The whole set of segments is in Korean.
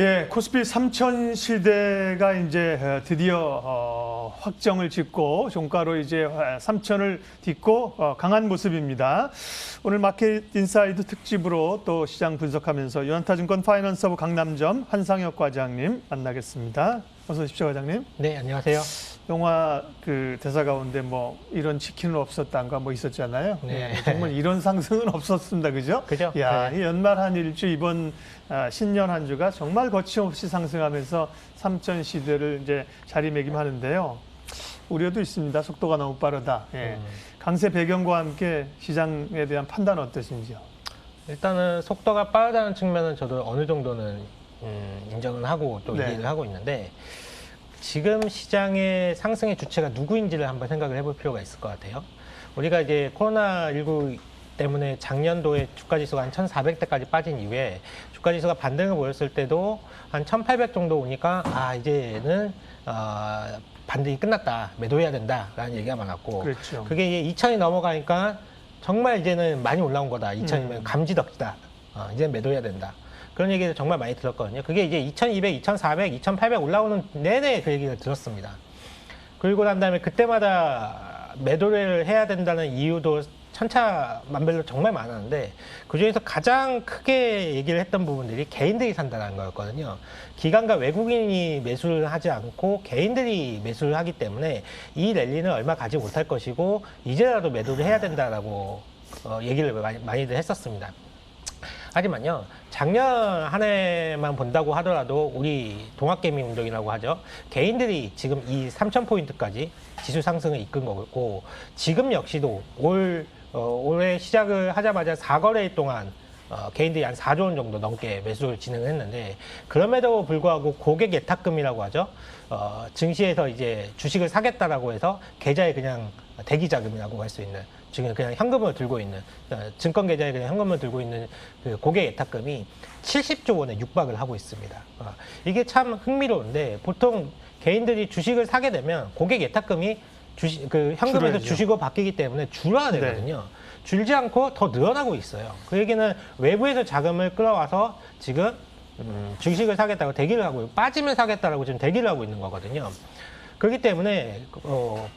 예, 코스피 3000 시대가 이제 드디어 확정을 짓고 종가로 이제 3000을 딛고 강한 모습입니다. 오늘 마켓 인사이드 특집으로 또 시장 분석하면서 유한타증권 파이낸스허브 강남점 한상혁 과장님 만나겠습니다. 어서 오십시오, 과장님. 네, 안녕하세요. 영화 그 대사 가운데 뭐 이런 치킨은 없었단가 뭐 있었잖아요. 네. 정말 이런 상승은 없었습니다, 그죠? 그죠? 야, 네. 이 연말 한 일주 이번 신년 한 주가 정말 거침없이 상승하면서 3000 시대를 이제 자리매김하는데요. 우려도 있습니다. 속도가 너무 빠르다. 예. 강세 배경과 함께 시장에 대한 판단 어떠신지요? 일단은 속도가 빠르다는 측면은 저도 어느 정도는 인정을 하고 또 네. 이해를 하고 있는데, 지금 시장의 상승의 주체가 누구인지를 한번 생각을 해볼 필요가 있을 것 같아요. 우리가 이제 코로나19 때문에 작년도에 주가지수가 한 1,400대까지 빠진 이후에 주가지수가 반등을 보였을 때도 한 1,800 정도 오니까 이제는 반등이 끝났다, 매도해야 된다라는 얘기가 많았고, 그렇죠. 그게 이제 2,000이 넘어가니까 정말 이제는 많이 올라온 거다. 2,000이면 감지덕지다. 이제는 매도해야 된다. 그런 얘기를 정말 많이 들었거든요. 그게 이제 2,200, 2,400, 2,800 올라오는 내내 그 얘기를 들었습니다. 그리고 난 다음에 그때마다 매도를 해야 된다는 이유도 천차만별로 정말 많았는데, 그중에서 가장 크게 얘기를 했던 부분들이 개인들이 산다는 거였거든요. 기관과 외국인이 매수를 하지 않고 개인들이 매수를 하기 때문에 이 랠리는 얼마 가지 못할 것이고 이제라도 매도를 해야 된다라고 얘기를 많이들 했었습니다. 하지만요, 작년 한 해만 본다고 하더라도 우리 동학개미 운동이라고 하죠. 개인들이 지금 이 3,000포인트까지 지수 상승을 이끈 거고, 지금 역시도 올해 시작을 하자마자 4거래일 동안 개인들이 한 4조 원 정도 넘게 매수를 진행했는데, 그럼에도 불구하고 고객 예탁금이라고 하죠. 증시에서 이제 주식을 사겠다라고 해서 계좌에 그냥 대기 자금이라고 할 수 있는, 지금 그냥 현금을 들고 있는, 증권 계좌에 그냥 현금을 들고 있는 그 고객 예탁금이 70조 원에 육박을 하고 있습니다. 이게 참 흥미로운데, 보통 개인들이 주식을 사게 되면 고객 예탁금이 현금에서 줄어야죠. 주식으로 바뀌기 때문에 줄어야 되거든요. 줄지 않고 더 늘어나고 있어요. 그 얘기는 외부에서 자금을 끌어와서 지금 주식을 사겠다고 대기를 하고, 빠지면 사겠다라고 지금 대기를 하고 있는 거거든요. 그렇기 때문에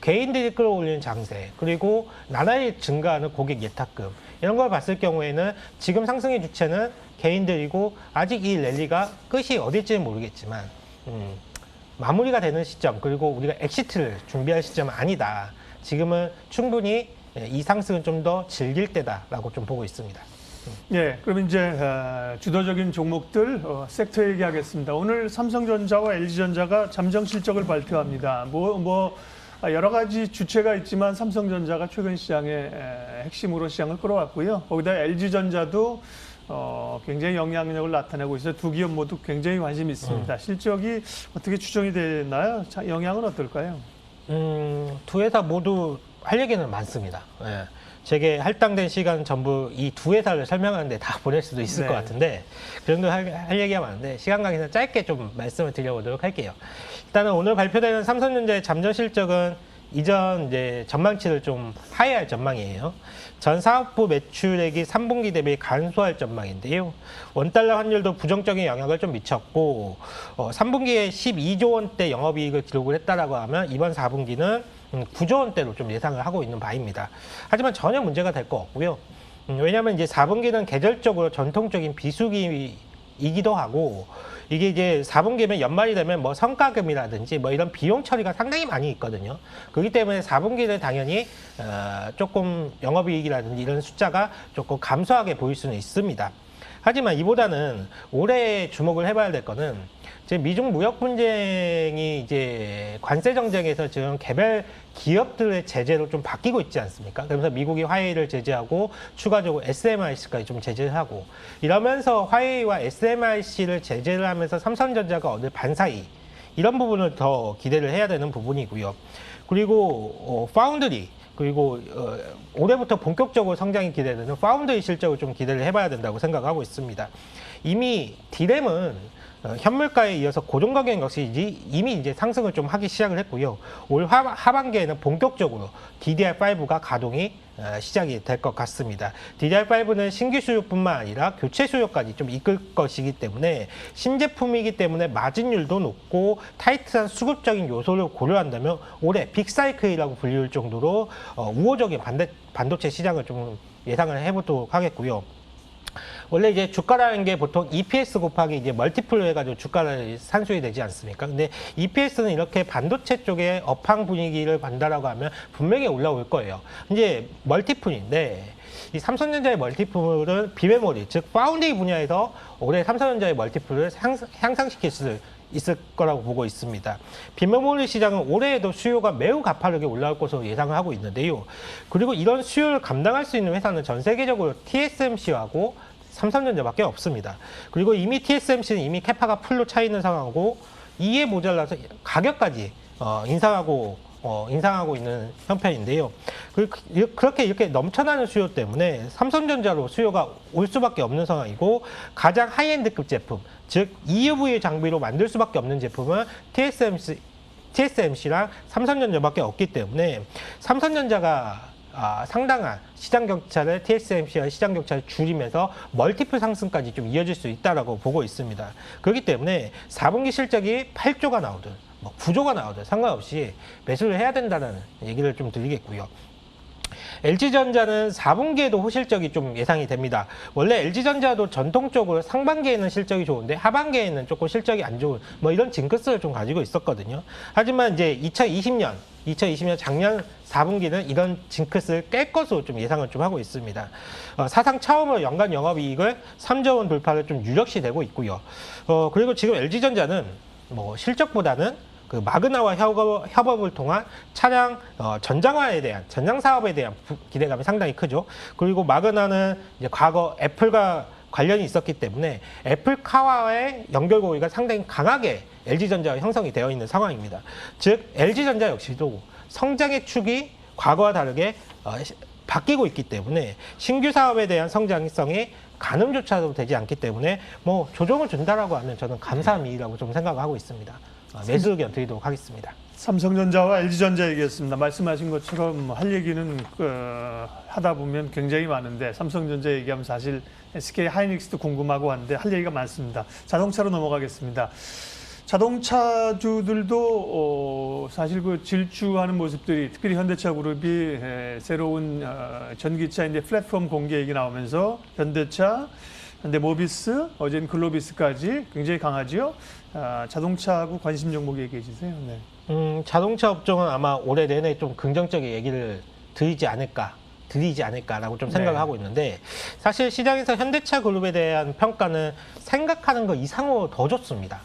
개인들이 끌어올리는 장세, 그리고 나날이 증가하는 고객 예탁금, 이런 걸 봤을 경우에는 지금 상승의 주체는 개인들이고, 아직 이 랠리가 끝이 어딜지는 모르겠지만 마무리가 되는 시점, 그리고 우리가 엑시트를 준비할 시점은 아니다. 지금은 충분히 이 상승은 좀 더 즐길 때다라고 좀 보고 있습니다. 예, 그럼 이제 주도적인 종목들 섹터 얘기하겠습니다. 오늘 삼성전자와 LG전자가 잠정 실적을 발표합니다. 여러 가지 주체가 있지만 삼성전자가 최근 시장의 핵심으로 시장을 끌어왔고요. 거기다 LG전자도 굉장히 영향력을 나타내고 있어요. 두 기업 모두 굉장히 관심이 있습니다. 실적이 어떻게 추정이 되나요? 영향은 어떨까요? 두 회사 모두 할 얘기는 많습니다. 예. 제게 할당된 시간 전부 이 두 회사를 설명하는데 다 보낼 수도 있을 것 같은데, 그 정도 할 얘기가 많은데 시간 관계상 짧게 좀 말씀을 드려보도록 할게요. 일단은 오늘 발표되는 삼성전자의 잠정 실적은 이전 이제 전망치를 좀 하회할 전망이에요. 전 사업부 매출액이 3분기 대비 감소할 전망인데요. 원달러 환율도 부정적인 영향을 좀 미쳤고, 3분기에 12조 원대 영업이익을 기록을 했다라고 하면 이번 4분기는 9조 원대로 좀 예상을 하고 있는 바입니다. 하지만 전혀 문제가 될 거 없고요. 왜냐하면 이제 4분기는 계절적으로 전통적인 비수기이기도 하고, 이게 이제 4분기면 연말이 되면 뭐 성과금이라든지 뭐 이런 비용 처리가 상당히 많이 있거든요. 그렇기 때문에 4분기는 당연히 조금 영업이익이라든지 이런 숫자가 조금 감소하게 보일 수는 있습니다. 하지만 이보다는 올해 주목을 해봐야 될 거는, 지금 미중 무역 분쟁이 이제 관세 정책에서 지금 개별 기업들의 제재로 좀 바뀌고 있지 않습니까? 그러면서 미국이 화웨이를 제재하고 추가적으로 SMIC까지 좀 제재를 하고, 이러면서 화웨이와 SMIC를 제재를 하면서 삼성전자가 얻을 반사이, 이런 부분을 더 기대를 해야 되는 부분이고요. 그리고 파운드리, 그리고 올해부터 본격적으로 성장이 기대되는 파운드리 실적을 좀 기대를 해봐야 된다고 생각하고 있습니다. 이미 디램은 현물가에 이어서 고정 가격 역시 이미 이제 상승을 좀 하기 시작을 했고요. 올 하반기에는 본격적으로 DDR5가 가동이 시작이 될 것 같습니다. DDR5는 신규 수요뿐만 아니라 교체 수요까지 좀 이끌 것이기 때문에 신제품이기 때문에 마진율도 높고 타이트한 수급적인 요소를 고려한다면 올해 빅사이클이라고 불릴 정도로 우호적인 반도체 시장을 좀 예상을 해보도록 하겠고요. 원래 이제 주가라는 게 보통 EPS 곱하기 이제 멀티플로 해가지고 주가를 산수이 되지 않습니까? 근데 EPS는 이렇게 반도체 쪽에 업황 분위기를 반다라고 하면 분명히 올라올 거예요. 이제 멀티플인데 이 삼성전자의 멀티플은 비메모리, 즉 파운드리 분야에서 올해 삼성전자의 멀티플을 향상시킬 수 있을 거라고 보고 있습니다. 비메모리 시장은 올해에도 수요가 매우 가파르게 올라올 것으로 예상을 하고 있는데요. 그리고 이런 수요를 감당할 수 있는 회사는 전 세계적으로 TSMC하고 삼성전자밖에 없습니다. 그리고 이미 TSMC는 이미 캐파가 풀로 차 있는 상황이고 이에 모자라서 가격까지 인상하고 있는 형편인데요. 그렇게 이렇게 넘쳐나는 수요 때문에 삼성전자로 수요가 올 수밖에 없는 상황이고 가장 하이엔드급 제품, 즉 EUV 장비로 만들 수밖에 없는 제품은 TSMC랑 삼성전자밖에 없기 때문에 삼성전자가 상당한 시장 격차를 TSMC와 시장 격차를 줄이면서 멀티플 상승까지 좀 이어질 수 있다라고 보고 있습니다. 그렇기 때문에 4분기 실적이 8조가 나오든 9조가 나오든 상관없이 매수를 해야 된다는 얘기를 좀 드리겠고요. LG전자는 4분기에도 호실적이 좀 예상이 됩니다. 원래 LG전자도 전통적으로 상반기에는 실적이 좋은데 하반기에는 조금 실적이 안 좋은 이런 징크스를 좀 가지고 있었거든요. 하지만 이제 2020년 작년 4분기는 이런 징크스를 깰 것으로 좀 예상을 좀 하고 있습니다. 사상 처음으로 연간 영업이익을 3조 원 돌파를 좀 유력시 되고 있고요. 그리고 지금 LG전자는 실적보다는 그 마그나와 협업을 통한 차량 전장 사업에 대한 기대감이 상당히 크죠. 그리고 마그나는 이제 과거 애플과 관련이 있었기 때문에 애플카와의 연결 고리가 상당히 강하게 LG전자가 형성이 되어 있는 상황입니다. 즉 LG전자 역시도 성장의 축이 과거와 다르게 바뀌고 있기 때문에 신규 사업에 대한 성장성이 가늠조차도 되지 않기 때문에 조정을 준다라고 하면 저는 감사한 일이라고 좀 생각하고 있습니다. 매수 의견 드리도록 하겠습니다. 삼성전자와 LG전자 얘기했습니다. 말씀하신 것처럼 할 얘기는 하다 보면 굉장히 많은데 삼성전자 얘기하면 사실 SK 하이닉스도 궁금하고 한데 할 얘기가 많습니다. 자동차로 넘어가겠습니다. 자동차주들도 사실 그 질주하는 모습들이 특별히 현대차 그룹이 새로운 전기차 이제 플랫폼 공개 얘기 나오면서 현대차, 현대모비스, 어제는 글로비스까지 굉장히 강하지요. 자동차하고 관심 종목 얘기해 주세요. 네. 자동차 업종은 아마 올해 내내 좀 긍정적인 얘기를 드리지 않을까라고 좀 생각을 하고 있는데 사실 시장에서 현대차 그룹에 대한 평가는 생각하는 것 이상으로 더 좋습니다.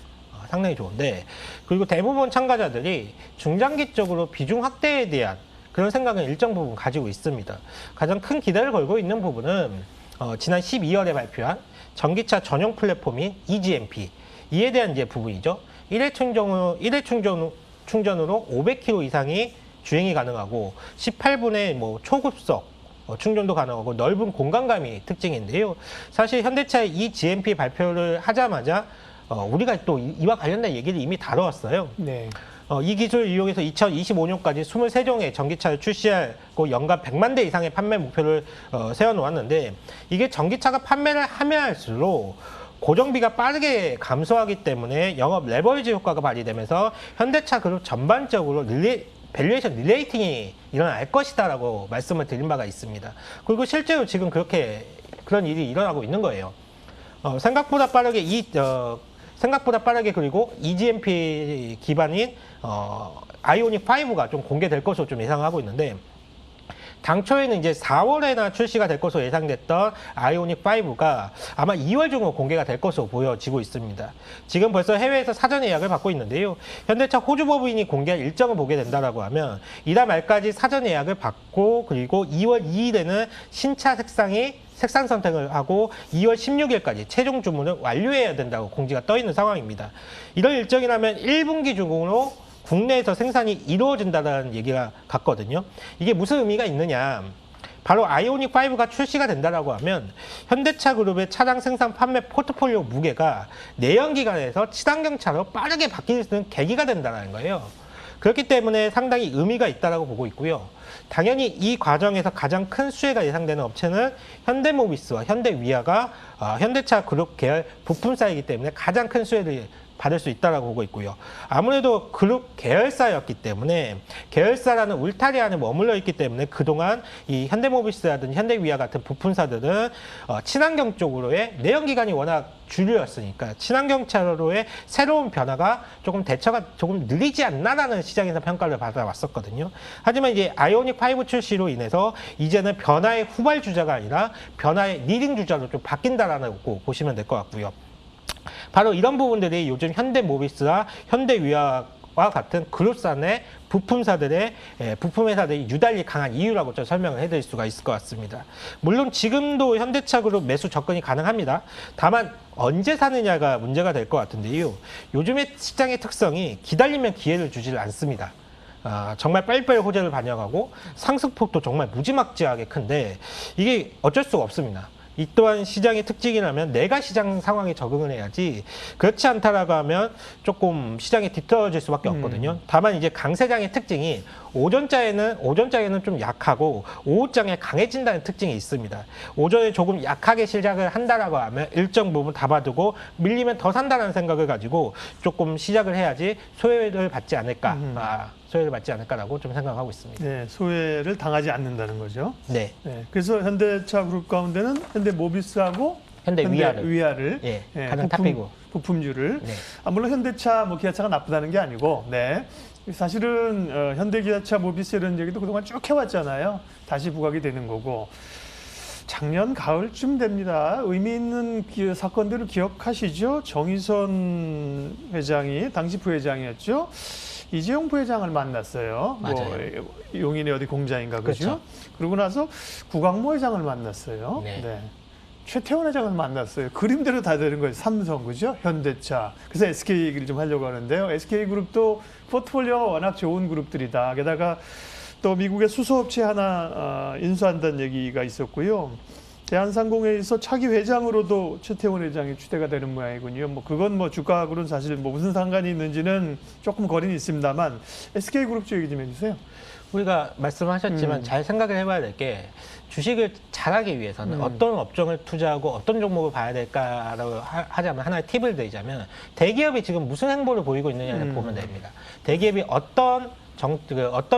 상당히 좋은데 그리고 대부분 참가자들이 중장기적으로 비중 확대에 대한 그런 생각은 일정 부분 가지고 있습니다. 가장 큰 기대를 걸고 있는 부분은 지난 12월에 발표한 전기차 전용 플랫폼인 eGMP 이에 대한 이제 부분이죠. 1회 충전으로 500km 이상이 주행이 가능하고 18분의 초급속 충전도 가능하고 넓은 공간감이 특징인데요. 사실 현대차의 eGMP 발표를 하자마자 우리가 또 이와 관련된 얘기를 이미 다뤄왔어요. 네. 이 기술을 이용해서 2025년까지 23종의 전기차를 출시하고 연간 100만 대 이상의 판매 목표를 세워놓았는데 이게 전기차가 판매를 하면 할수록 고정비가 빠르게 감소하기 때문에 영업 레버리지 효과가 발휘되면서 현대차 그룹 전반적으로 밸류에이션 릴레이팅이 일어날 것이다라고 말씀을 드린 바가 있습니다. 그리고 실제로 지금 그런 일이 일어나고 있는 거예요. 생각보다 빠르게 그리고 eGMP 기반인 아이오닉 5가 좀 공개될 것으로 좀 예상하고 있는데 당초에는 이제 4월에나 출시가 될 것으로 예상됐던 아이오닉 5가 아마 2월 중으로 공개가 될 것으로 보여지고 있습니다. 지금 벌써 해외에서 사전 예약을 받고 있는데요. 현대차 호주 법인이 공개한 일정을 보게 된다라고 하면 이달 말까지 사전 예약을 받고 그리고 2월 2일에는 신차 색상 선택을 하고 2월 16일까지 최종 주문을 완료해야 된다고 공지가 떠 있는 상황입니다. 이런 일정이라면 1분기 중으로 국내에서 생산이 이루어진다는 얘기가 같거든요. 이게 무슨 의미가 있느냐. 바로 아이오닉 5가 출시가 된다라고 하면 현대차 그룹의 차량 생산 판매 포트폴리오 무게가 내연기관에서 친환경차로 빠르게 바뀔 수 있는 계기가 된다는 거예요. 그렇기 때문에 상당히 의미가 있다라고 보고 있고요. 당연히 이 과정에서 가장 큰 수혜가 예상되는 업체는 현대모비스와 현대위아가 현대차 그룹 계열 부품사이기 때문에 가장 큰 수혜를 받을 수 있다라고 보고 있고요. 아무래도 그룹 계열사였기 때문에 계열사라는 울타리 안에 머물러 있기 때문에 그동안 이 현대모비스라든지 현대위아 같은 부품사들은 친환경 쪽으로의 내연기관이 워낙 주류였으니까 친환경 차로의 새로운 변화가 조금 대처가 조금 느리지 않나라는 시장에서 평가를 받아왔었거든요. 하지만 이제 아이오닉 5 출시로 인해서 이제는 변화의 후발주자가 아니라 변화의 리딩 주자로 좀 바뀐다라고 보시면 될 것 같고요. 바로 이런 부분들이 요즘 현대모비스와 현대위아와 같은 그룹사 내 부품사들의 부품 회사들이 유달리 강한 이유라고 좀 설명을 해드릴 수가 있을 것 같습니다. 물론 지금도 현대차 그룹 매수 접근이 가능합니다. 다만 언제 사느냐가 문제가 될 것 같은데요. 요즘의 시장의 특성이 기다리면 기회를 주질 않습니다. 정말 빨리빨리 호재를 반영하고 상승폭도 정말 무지막지하게 큰데 이게 어쩔 수가 없습니다. 이 또한 시장의 특징이라면 내가 시장 상황에 적응을 해야지 그렇지 않다라고 하면 조금 시장이 뒤떨어질 수밖에 없거든요. 다만 이제 강세장의 특징이 오전장에는 좀 약하고 오후장에 강해진다는 특징이 있습니다. 오전에 조금 약하게 시작을 한다라고 하면 일정 부분 잡아두고 밀리면 더 산다는 생각을 가지고 조금 시작을 해야지 소외를 받지 않을까. 소외를 받지 않을까라고 좀 생각하고 있습니다. 네, 소외를 당하지 않는다는 거죠. 네. 네, 그래서 현대차 그룹 가운데는 현대모비스하고 현대위아를 가장 탑이고 부품주를 네. 물론 현대차, 기아차가 나쁘다는 게 아니고, 네. 사실은 현대기아차, 모비스 이런 얘기도 그동안 쭉 해왔잖아요. 다시 부각이 되는 거고. 작년 가을쯤 됩니다. 의미 있는 사건들을 기억하시죠? 정의선 회장이 당시 부회장이었죠. 이재용 부회장을 만났어요. 맞아요. 용인의 어디 공장인가 그죠? 그렇죠. 그러고 나서 구광모 회장을 만났어요. 네. 네. 최태원 회장을 만났어요. 그림대로 다 되는 거예요. 삼성 그죠? 현대차. 그래서 SK 얘기를 좀 하려고 하는데요. SK그룹도 포트폴리오가 워낙 좋은 그룹들이다. 게다가 또 미국의 수소업체 하나 인수한다는 얘기가 있었고요. 대한상공회에서 차기 회장으로도 최태원 회장이 추대가 되는 모양이군요. 그건 주가하고는 사실 무슨 상관이 있는지는 조금 거리는 있습니다만 SK그룹 쪽 얘기 좀 해주세요. 우리가 말씀하셨지만 잘 생각을 해봐야 될 게 주식을 잘하기 위해서는 어떤 업종을 투자하고 어떤 종목을 봐야 될까라고 하자면 하나의 팁을 드리자면 대기업이 지금 무슨 행보를 보이고 있느냐를 보면 됩니다. 대기업이 어떤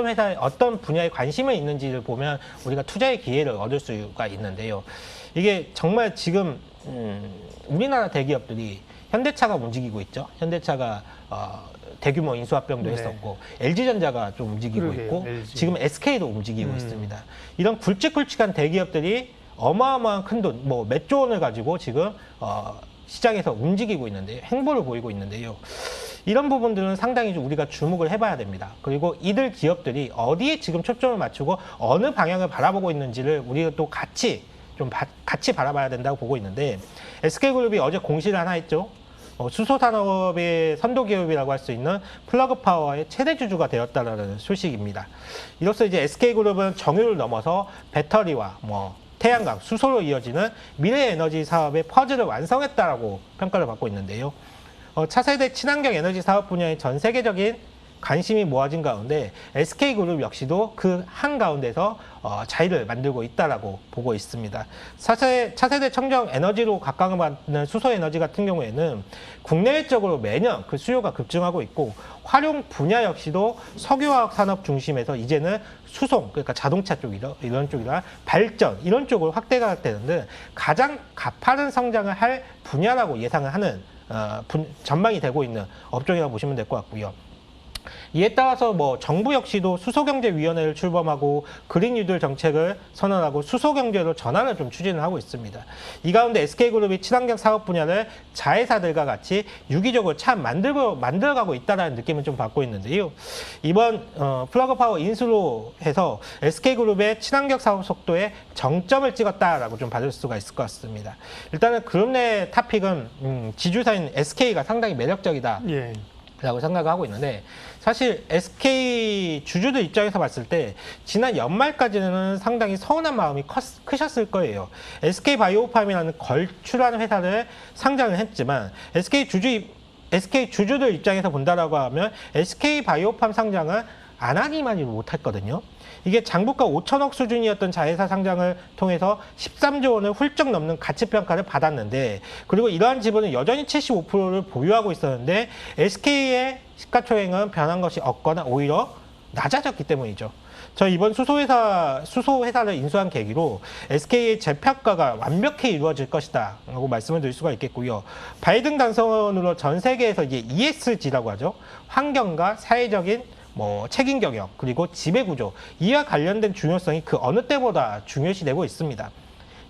회사에 어떤 분야에 관심이 있는지를 보면 우리가 투자의 기회를 얻을 수가 있는데요. 이게 정말 지금 우리나라 대기업들이 현대차가 움직이고 있죠. 현대차가 대규모 인수합병도 네. 했었고 LG전자가 좀 움직이고 그러게요, 있고 LG. 지금 SK도 움직이고 있습니다. 이런 굵직굵직한 대기업들이 어마어마한 큰 돈, 몇 조 원을 가지고 지금 시장에서 움직이고 있는데요. 행보를 보이고 있는데요. 이런 부분들은 상당히 좀 우리가 주목을 해봐야 됩니다. 그리고 이들 기업들이 어디에 지금 초점을 맞추고 어느 방향을 바라보고 있는지를 우리가 또 같이 바라봐야 된다고 보고 있는데 SK그룹이 어제 공시를 하나 했죠. 수소산업의 선도기업이라고 할 수 있는 플러그파워의 최대 주주가 되었다는 소식입니다. 이로써 이제 SK그룹은 정유를 넘어서 배터리와 태양광, 수소로 이어지는 미래 에너지 사업의 퍼즐을 완성했다라고 평가를 받고 있는데요. 차세대 친환경 에너지 사업 분야의 전 세계적인 관심이 모아진 가운데 SK그룹 역시도 그 한가운데서 자리를 만들고 있다라고 보고 있습니다. 차세대 청정 에너지로 각광받는 수소 에너지 같은 경우에는 국내외적으로 매년 그 수요가 급증하고 있고 활용 분야 역시도 석유화학 산업 중심에서 이제는 수송, 그러니까 자동차 이런 쪽이라 발전 이런 쪽으로 확대가 되는 등 가장 가파른 성장을 할 분야라고 예상을 하는 전망이 되고 있는 업종이라고 보시면 될 것 같고요. 이에 따라서 정부 역시도 수소경제위원회를 출범하고 그린 뉴딜 정책을 선언하고 수소경제로 전환을 좀 추진을 하고 있습니다. 이 가운데 SK그룹이 친환경 사업 분야를 자회사들과 같이 유기적으로 참 만들어가고 있다는 느낌을 좀 받고 있는데요. 이번 플러그파워 인수로 해서 SK그룹의 친환경 사업 속도에 정점을 찍었다라고 좀 받을 수가 있을 것 같습니다. 일단은 그룹 내 탑픽은 지주사인 SK가 상당히 매력적이다. 예. 라고 생각하고 있는데, 사실 SK 주주들 입장에서 봤을 때 지난 연말까지는 상당히 서운한 마음이 크셨을 거예요. SK 바이오팜이라는 걸출하는 회사를 상장을 했지만 SK 주주들 입장에서 본다라고 하면 SK 바이오팜 상장은 안 하기만이 못했거든요. 이게 장부가 5천억 수준이었던 자회사 상장을 통해서 13조 원을 훌쩍 넘는 가치평가를 받았는데, 그리고 이러한 지분은 여전히 75%를 보유하고 있었는데 SK의 시가총액은 변한 것이 없거나 오히려 낮아졌기 때문이죠. 저 이번 수소 회사를 인수한 계기로 SK의 재평가가 완벽히 이루어질 것이다 라고 말씀을 드릴 수가 있겠고요. 바이든 당선으로 전 세계에서 이제 ESG라고 하죠. 환경과 사회적인 책임 경영, 그리고 지배 구조, 이와 관련된 중요성이 그 어느 때보다 중요시되고 있습니다.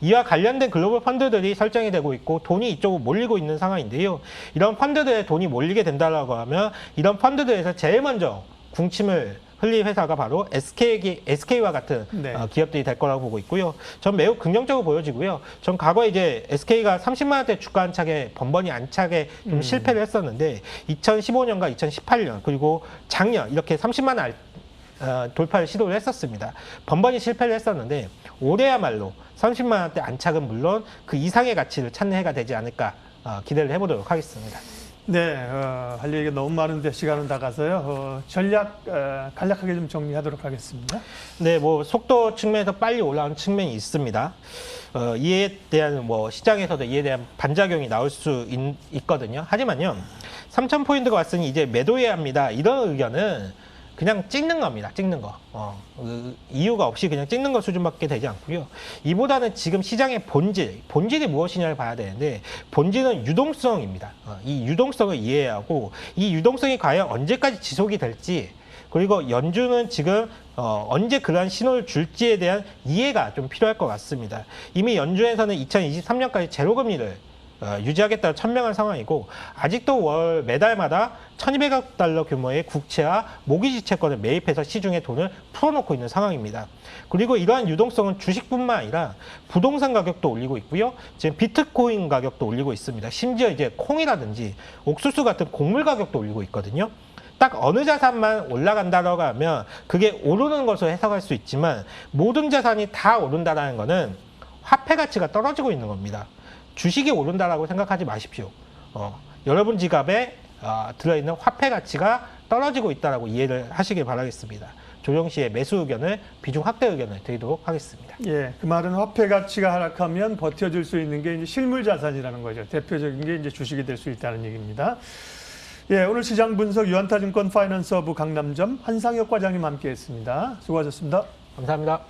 이와 관련된 글로벌 펀드들이 설정이 되고 있고 돈이 이쪽으로 몰리고 있는 상황인데요. 이런 펀드들에 돈이 몰리게 된다고 하면 이런 펀드들에서 제일 먼저 궁침을 흘릴 회사가 바로 SK와 같은 네. 기업들이 될 거라고 보고 있고요. 전 매우 긍정적으로 보여지고요. 전 과거에 이제 SK가 30만 원대 주가 안착에 번번이 안착에 좀 실패를 했었는데 2015년과 2018년 그리고 작년 이렇게 30만 원 돌파를 시도를 했었습니다. 번번이 실패를 했었는데 올해야말로 30만 원대 안착은 물론 그 이상의 가치를 찾는 해가 되지 않을까 기대를 해보도록 하겠습니다. 네, 할 얘기가 너무 많은데 시간은 다 가서요. 전략 간략하게 좀 정리하도록 하겠습니다. 네, 속도 측면에서 빨리 올라오는 측면이 있습니다. 이에 대한 시장에서도 이에 대한 반작용이 나올 수 있거든요. 하지만요, 3,000포인트가 왔으니 이제 매도해야 합니다. 이런 의견은 그냥 찍는 겁니다. 찍는 거. 이유가 없이 그냥 찍는 것 수준밖에 되지 않고요. 이보다는 지금 시장의 본질이 무엇이냐를 봐야 되는데, 본질은 유동성입니다. 이 유동성을 이해해야 하고, 이 유동성이 과연 언제까지 지속이 될지, 그리고 연준은 지금 언제 그러한 신호를 줄지에 대한 이해가 좀 필요할 것 같습니다. 이미 연준에서는 2023년까지 제로금리를 유지하겠다는 천명한 상황이고, 아직도 매달마다 1,200억 달러 규모의 국채와 모기지 채권을 매입해서 시중에 돈을 풀어놓고 있는 상황입니다. 그리고 이러한 유동성은 주식뿐만 아니라 부동산 가격도 올리고 있고요. 지금 비트코인 가격도 올리고 있습니다. 심지어 이제 콩이라든지 옥수수 같은 곡물 가격도 올리고 있거든요. 딱 어느 자산만 올라간다라고 하면 그게 오르는 것으로 해석할 수 있지만, 모든 자산이 다 오른다는 것은 화폐 가치가 떨어지고 있는 겁니다. 주식이 오른다라고 생각하지 마십시오. 여러분 지갑에 들어있는 화폐 가치가 떨어지고 있다라고 이해를 하시길 바라겠습니다. 조정 씨의 매수 의견을, 비중 확대 의견을 드리도록 하겠습니다. 예, 그 말은 화폐 가치가 하락하면 버텨줄 수 있는 게 이제 실물 자산이라는 거죠. 대표적인 게 이제 주식이 될 수 있다는 얘기입니다. 예, 오늘 시장 분석 유한타증권 파이낸서부 강남점 한상혁 과장님 함께했습니다. 수고하셨습니다. 감사합니다.